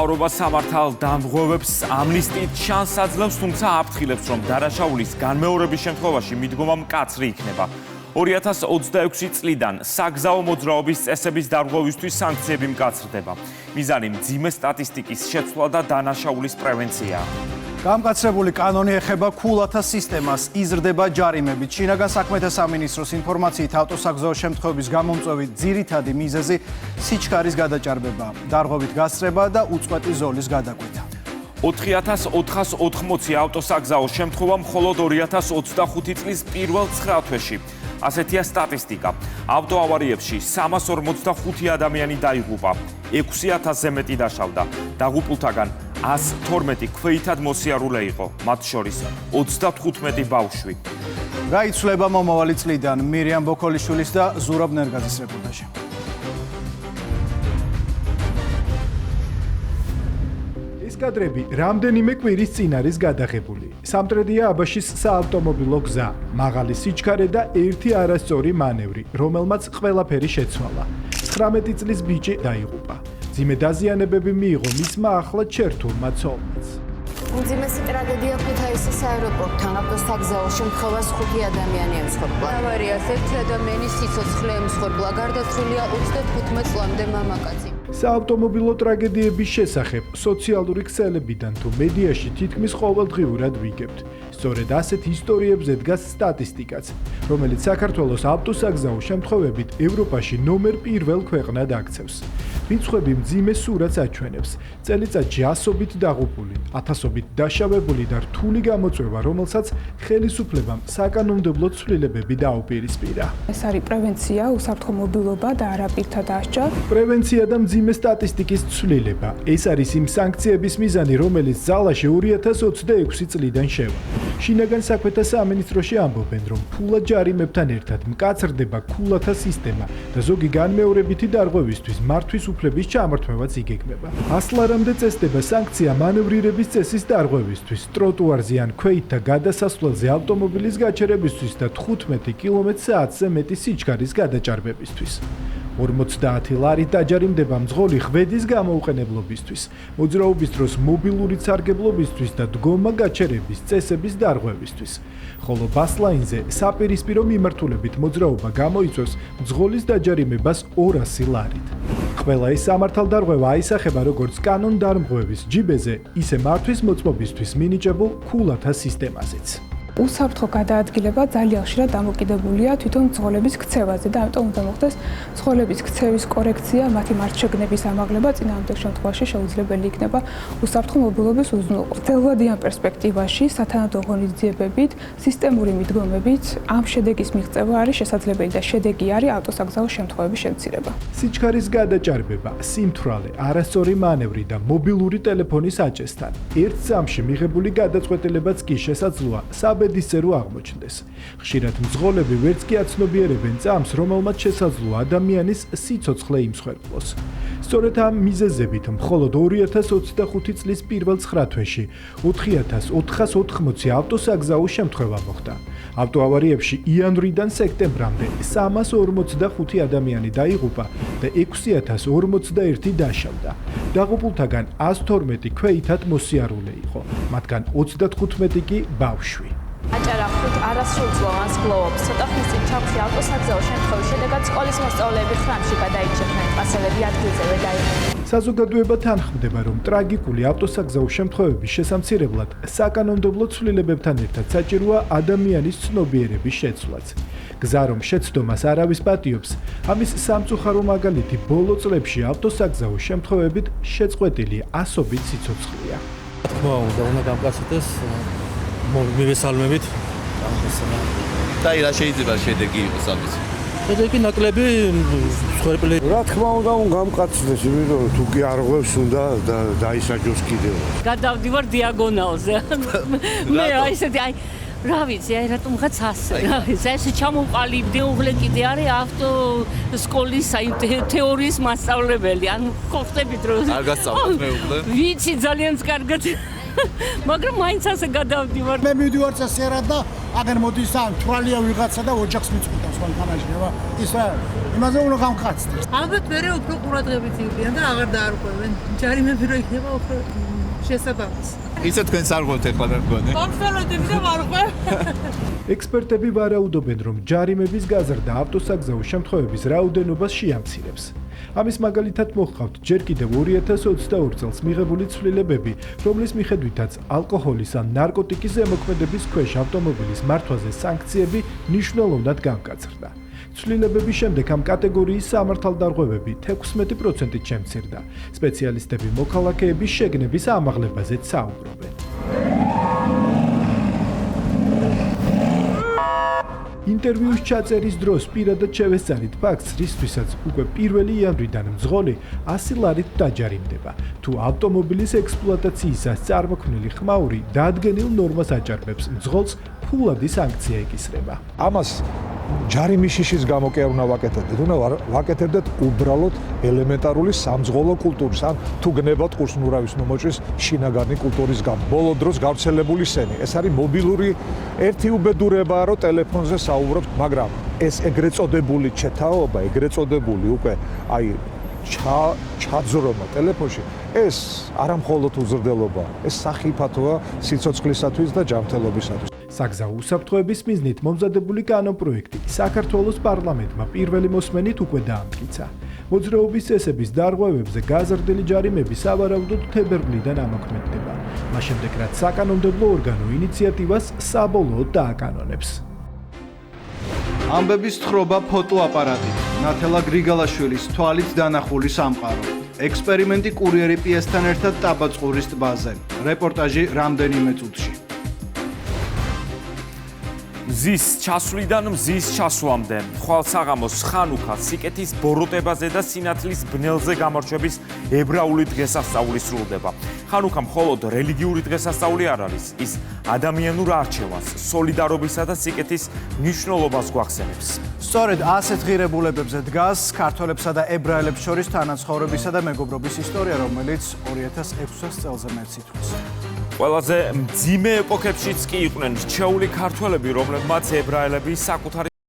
Europa სამართალ დამღოვებს ამნისტიით შანსს აძლევს, თუმცა აფრთხილებს, რომ დანაშაულის განმეორების შემთხვევაში მიდგომა მკაცრი იქნება. 2026 წლიდან საგზაო მოძრაობის წესების დარღვევისთვის სანქციები მკაცრდება. მიზანი მძიმე სტატისტიკის შეცვლა და დანაშაულის პრევენციაა. გამკაცრებული კანონი ეხება ქულათა სისტემას, იზრდება ჯარიმებით. შინაგან საქმეთა სამინისტროს ინფორმაციით ავტოსაგზაო შემთხვევების გამომწვევი ძირითადი მიზეზი სიჩქარის გადაჭარბებაა, დარღვევით გასწრება და უწყვეტი ზოლის გადაკვეთა. 4480 ავტოსაგზაო შემთხვევა მხოლოდ 2025 წლის პირველ 9 თვეში. ასეთია სტატისტიკა. ავტოავარიებში 345 ადამიანი დაიღუპა, 6000-ზე მეტი დაშავდა. დაღუპულთაგან 112 ქვეითად მოსიარულე იყო, მათ შორის 35 ბავშვი. რა იცვლება მომავალი წლიდან? მირიამ ბოქოლიშვილის და ზურაბ ნერგაძის რეპორტაჟი. კადრები რამდენიმე კვირის წინ არის გადაღებული. სამტრედია აბაშის საავტომობილო გზა, მაღალი სიჩქარე და ერთი არასწორი მანევრი, რომელმაც ყველაფერი შეცვალა. 19 წლის ბიჭი დაიღუპა. მძიმე დაზიანებები მიიღო მისმა ახლად ჩერთულმა ცოლმაც. უმძიმესი ტრაგედია ქუთაისის აეროპორტთან. ავტოსაგზაო შემთხვევას 5 ადამიანი ემსხვერპლა. ავარიას ერთი ადამიანის სიცოცხლე ემსხვერპლა. გარდაცვლილია 35 წლამდე მამაკაცი. საავტომობილო ტრაგედიების შესახებ სოციალური ქსელებიდან თუ მედიაში თითქმის ყოველდღიურად ვიგებთ. სწორედ ასეთ ისტორიებზე დგას სტატისტიკაც, რომელიც საქართველოს ავტოსაგზაო შემთხვევებით ევროპაში ნომერ 1 ქვეყნად აქცევს. რიცხვები მძიმე სურათს აჩვენებს. წელიწადში ასობით დაღუპული, ათასობით დაშავებული და რთული გამოწვევა, რომელსაც ხელისუფლებამ საკანონმდებლო ცვლილებები დაუპირისპირა. ეს არის პრევენცია, უსაფრთხო მობილობა და არაპირთა დასჯა. პრევენცია და მძიმე სტატისტიკის ცვლილება. ეს არის იმ სანქციების მიზანი, რომელიც ძალაში 2026 წლიდან შევა. შინაგან საქმეთა სამინისტროში ამბობენ, რომ ფულად ჯარიმებთან ერთად მკაცრდება ქულათა სისტემა და ზოგი განმეორებითი დარღვევისთვის მართვის უფლების ჩამორთმევაც იგეგმება. 100 ლარამდე წესდება სანქცია მანევრირების წესის დარღვევისთვის, ტროტუარზე ან ქვეითთა გადასასვლელზე ავტომობილის გაჩერებისთვის და 15 კმ/სთ-ზე მეტი სიჩქარის გადაჭარბებისთვის. 50 ლარი დაჯარიმდება მძღოლი ხვედის გამოუყენებლობისთვის, მოძრაობის დროს მობილური სარგებლობისთვის და დგომა გაჩერების წესების დარღვევისთვის. ხოლო ბასლაინზე საპირისპირო მიმართულებით მოძრაობა გამოიწვევს მძღოლის დაჯარიმებას 200 ლარით. ყველა ეს სამართალდარღვევა აისახება როგორც კანონდარმღვევის ჯიბეზე, ისე მართვის მოწმობისთვის მინიჭებულ ქულათა სისტემაზეც. უსაფრთხო გადაადგილება ძალიან ხშირად დამოკიდებულია თვითონ მძღოლების ქცევაზე და ამიტომ უნდა მოხდეს მძღოლების ქცევის კორექცია, მათი მარცხშეგნების ამაღლება, წინააღმდეგ შემთხვევაში შეუძლებელი იქნება უსაფრთხო მობილობის უზრუნველყოფა. ვრცელვადიან პერსპექტივაში სათანადო ღონისძიებებით, სისტემური მიდგომებით ამ შედეგის მიღწევა არის შესაძლებელი და შედეგი არის ავტოსაგზაო შემთხვევების შემცირება. სიჩქარის გადაჭარბება, სიმთვრალე, არასწორი მანევრი და მობილური ტელეფონის აჭესთან ერთ წამში მიღებული გადაწყვეტილებაც კი შესაძლოა საბედისწერო აღმოჩნდეს. ხშირად მძღოლები ვერც კი აცნობიერებენ წამს, რომელმაც შესაძლოა ადამიანის სიცოცხლე იმსხვერპლოს. სწორედ ამ მიზეზებით მხოლოდ 2025 წლის პირველ 9 თვეში 4480 ავტოსაგზაო შემთხვევა მოხდა. ავტოავარიებში იანვრიდან სექტემბრამდე 345 ადამიანი დაიღუპა და 6041 დაშავდა. დაღუპულთაგან 112 ქვეითად მოსიარულე იყო, მათგან 35 კი ბავშვი. აჭარახით არასრულწლოვანს გლოვობს. ცოტა ხნის წინ ჩაქვში ავტოსაგზაო შემთხვევის შედეგად სკოლის მოსწავლეები ხრამში გადაიჭრნენ, პასელები ადგილზევე დაიღუპნენ. საზოგადოება თანხმდება, რომ ტრაგიკული ავტოსაგზაო შემთხვევების შესამცირებლად საკანონმდებლო ცვლილებებთან ერთად საჭიროა ადამიანის ცნობიერების შეცვლაც. გზა რომ შეცდომას არავის პატიობს, ამის სამწუხარო მაგალითი ბოლო წლებში ავტოსაგზაო შემთხვევებით შეწყვეტილი ასობით სიცოცხლეა. თქმა უნდა გამკაცრდეს მივესალმებით. და რა შეიძლება შედეგი იყოს ამის? შედეგი ნაკლები მსხვერპლი. რა თქმა უნდა გამკაცრდეს, იმიტომ რომ თუ კი არ ღვევს უნდა დაისაჯოს კიდევ. გადავდივარ დიაგონალზე. მე აი ესეთი აი რა ვიცი, აი რატომღაც ასე. ესე ჩამოვყალიბდი, უღლე კიდე არის ავტო სკოლის აი თეორიის მასწავლებელი. ანუ ხო ხდებით რომ არ გასწავლოთ მეუღლე? ვიცი ძალიან კარგად. მაგრამ მაინც ასე გადავდივარ. მე მივდივარ წესერად და აგერ მოდის ან თვალია ვიღაცა და ოჯახს მიწყვიტავს. სხვადასხვა თანაშება ისა იმაზე უნდა გამხაცდეს. ალბათ მერე უფრო ყურადღებით იყვნენ და აღარ დაარღვევენ. ჯარიმები რო იქნება უფრო შესაბამის. იცით თქვენს არ ღვევთ ეხლა მე მგონი. კონფერენციები და ვარღვევ. ექსპერტები ვარაუდობენ, რომ ჯარიმების გაზრდა ავტოსაგზაო შემთხვევების რაოდენობას შეამცირებს. ამის მაგალითად მოჰყავთ ჯერ კიდევ 2022 წელს მიღებული ცვლილებები, რომლის მიხედვითაც ალკოჰოლის ან ნარკოტიკის ზემოქმედების ქვეშ ავტომობილის მართვაზე სანქციები მნიშვნელოვნად გამკაცრდა. ცვლილებების შემდეგ ამ კატეგორიის სამართალდარღვევები 16%-ით შემცირდა. სპეციალისტები მოქალაქეების შეგნების ამაღლებაზეც საუბრობენ. ინტერვიუს ჩაწერის დროს პირადად შევესწარით ფაქტს, რისთვისაც უკვე 1 იანვრიდან მძღოლი 100 ლარით დაჯარიმდება. თუ ავტომობილის ექსპლუატაციისას წარმოქმნილი ხმაური დადგენილ ნორმას აჭარბებს, მძღოლს ფულადი სანქცია ეკისრება. ამას ჯარიმის შიშის გამო კი არ უნდა ვაკეთებდეთ, უნდა ვაკეთებდეთ უბრალოდ ელემენტარული სამძღოლო კულტურის, ან თუ გნებავთ ყურსნურავის ნომოჭრის შინაგანი კულტურის გამო. ბოლო დროს გავრცელებული სენი, ეს არის მობილური ერთი უბედურებაა, რომ ტელეფონზე საუბრობთ, მაგრამ ეს ეგრეთ წოდებული ჩეთაობა, ეგრეთ წოდებული უკვე აი ჩაძრომა ტელეფონში, ეს არა მხოლოდ უზრდელობაა, ეს სახიფათოა სიცოცხლისათვის და ჯანმრთელობისათვის. საგზაო უსაფრთხოების მიზნით მომზადებული კანონპროექტი საქართველოს პარლამენტმა პირველი მოსმენით უკვე დაამტკიცა. მოძრაობის წესების დარღვევებზე გაზრდილი ჯარიმები სავარაუდოდ თებერვლიდან ამოქმედდება. მას შემდეგ რაც საკანონმდებლო ორგანო ინიციატივას საბოლოოდ დააკანონებს. ამბების თხრობა ფოტოაპარატით. ნათელა გრიგალაშვილის თვალით დანახული სამყარო. ექსპერიმენტი კურიერი პიესთან ერთად ტაბაწყურის ტბაზე. რეპორტაჟი რამდენიმე წუთში. მზის ჩასვლიდან მზის ჩასვლამდე, ხვალსაღამოს ხანუქა სიკეთის ბოროტებაზე და სინათლის ბნელზე გამარჯვების ებრაული დღესასწაული სრულდება. ხანუქა მხოლოდ რელიგიური დღესასწაული არ არის, ის ადამიანურ არჩევანს, სოლიდარობისა და სიკეთის მნიშვნელობას გვახსენებს. სწორედ ასეთ ღირებულებებზე დგას ქართველებსა და ებრაელებს შორის თანაცხოვრებისა და მეგობრობის ისტორია, რომელიც 2600 წელზე მეტს ითვლის. ყველაზე მძიმე ეპოქებშიც კი იყვნენ რჩეული ქართველები, რომლებმაც ებრაელები საკუთარი